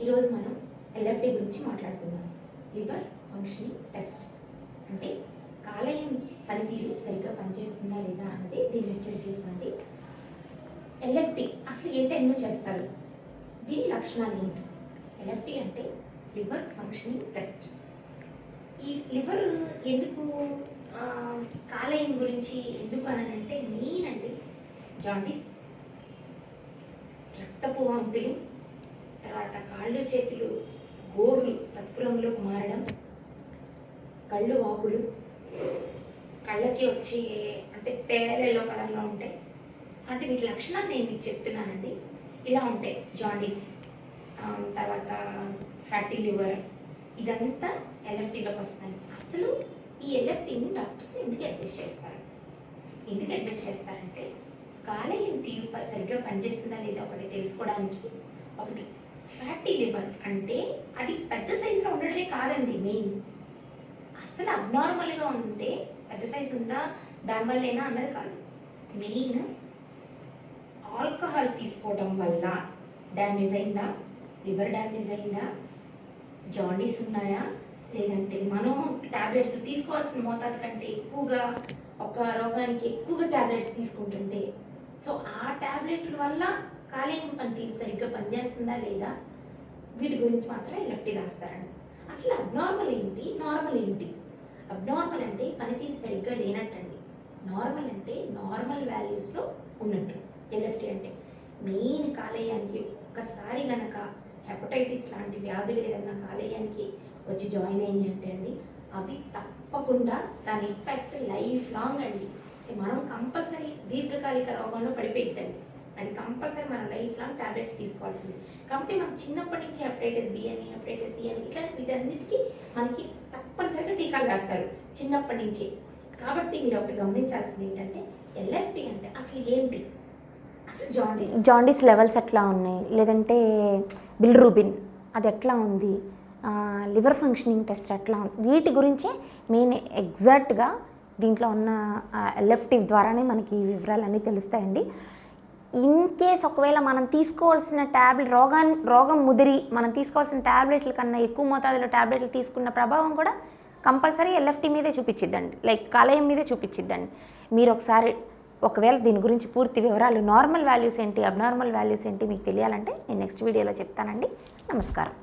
ఈరోజు మనం ఎల్ఎఫ్టీ గురించి మాట్లాడుకుందాం. లివర్ ఫంక్షనింగ్ టెస్ట్ అంటే కాలేయం పనితీరు సరిగ్గా పనిచేస్తుందా లేదా అన్నది దీని ముఖ్య ఉద్దేశం అండి. ఎల్ఎఫ్టీ అసలు ఏ టైంలో చేస్తారు, దీని లక్షణాలు ఏంటి? ఎల్ఎఫ్టీ అంటే లివర్ ఫంక్షనింగ్ టెస్ట్. ఈ లివర్ ఎందుకు కాలేయం గురించి ఎందుకు అని అంటే మెయిన్ అండి జాండీస్, రక్తపు వాంతులు, తర్వాత కాళ్ళు చేతులు గోర్లు పసుపు రంగులోకి మారడం, కళ్ళు వాపులు, కళ్ళకి వచ్చి అంటే పేరెల్లో కలర్లో ఉంటాయి. అంటే వీటి లక్షణాలు నేను మీకు చెప్తున్నానండి. ఇలా ఉంటాయి జాండీస్, తర్వాత ఫ్యాటీ లివర్, ఇదంతా ఎల్ఎఫ్టీలోకి వస్తుంది. అసలు ఈ ఎల్ఎఫ్టీని డాక్టర్స్ ఎందుకు అడ్వైస్ చేస్తారంటే కాలేయం తీరు సరిగ్గా పనిచేస్తుందా లేదా ఒకటి తెలుసుకోవడానికి. ఒకటి ఫ్యాటీ లివర్ అంటే అది పెద్ద సైజులో ఉండడమే కాదండి, మెయిన్ అసలు అబ్నార్మల్గా ఉంటే పెద్ద సైజు ఉందా దానివల్లేనా అన్నది కాదు. మెయిన్ ఆల్కహాల్ తీసుకోవడం వల్ల డ్యామేజ్ అయిందా, లివర్ డ్యామేజ్ అయిందా, జాండీస్ ఉన్నాయా, లేదంటే మనం ట్యాబ్లెట్స్ తీసుకోవాల్సిన మోతాదు కంటే ఎక్కువగా ఒక రోగానికి ఎక్కువగా ట్యాబ్లెట్స్ తీసుకుంటుంటే సో ఆ ట్యాబ్లెట్ల వల్ల కాలేయం పనితీరు సరిగ్గా పనిచేస్తుందా లేదా, వీటి గురించి మాత్రం ఎల్ఎఫ్టీ రాస్తారండి. అసలు అబ్నార్మల్ ఏంటి, నార్మల్ ఏంటి? అబ్నార్మల్ అంటే పనితీరు సరిగ్గా లేనట్టండి, నార్మల్ అంటే నార్మల్ వాల్యూస్లో ఉన్నట్టు. ఎల్ఎఫ్టీ అంటే మెయిన్ కాలేయానికి ఒక్కసారి గనక హెపటైటిస్ లాంటి వ్యాధులు ఏదన్నా కాలేయానికి వచ్చి జాయిన్ అయ్యి అంటే అండి అవి తప్పకుండా దాని ఇంపాక్ట్ లైఫ్ లాంగ్ అండి. మనం కంపల్సరీ దీర్ఘకాలిక రోగంలో పడిపోయిద్దండి. అది కంపల్సరీ మనం లైఫ్ లాంగ్ ట్యాబ్లెట్స్ తీసుకోవాల్సింది. కాబట్టి మనం చిన్నప్పటి నుంచి హెపటైటిస్ బి అని, హెపటైటిస్ సి అని ఇట్లా వీటన్నిటికీ మనకి తప్పనిసరిగా టీకాలు వేస్తారు చిన్నప్పటి నుంచి. కాబట్టి మీరు ఒకటి గమనించాల్సింది ఏంటంటే ఎల్ఎఫ్టీ అంటే అసలు ఏంటి, అసలు జాండీస్ లెవెల్స్ ఎట్లా ఉన్నాయి, లేదంటే బిలిరూబిన్ అది ఎట్లా ఉంది, లివర్ ఫంక్షనింగ్ టెస్ట్ ఎట్లా ఉంది, వీటి గురించే మెయిన్ ఎగ్జాక్ట్గా దీంట్లో ఉన్న ఎల్ఎఫ్టీ ద్వారానే మనకి ఈ వివరాలన్నీ తెలుస్తాయండి. ఇన్ కేస్ ఒకవేళ మనం తీసుకోవాల్సిన రోగం ముదిరి మనం తీసుకోవాల్సిన ట్యాబ్లెట్ల కన్నా ఎక్కువ మోతాదులో ట్యాబ్లెట్లు తీసుకున్న ప్రభావం కూడా కంపల్సరీ ఎల్ఎఫ్టీ మీదే చూపించిద్దండి, లైక్ కాలేయం మీదే చూపించిద్దండి. మీరు ఒకవేళ దీని గురించి పూర్తి వివరాలు, నార్మల్ వాల్యూస్ ఏంటి, అబ్నార్మల్ వాల్యూస్ ఏంటి మీకు తెలియాలంటే నేను నెక్స్ట్ వీడియోలో చెప్తానండి. నమస్కారం.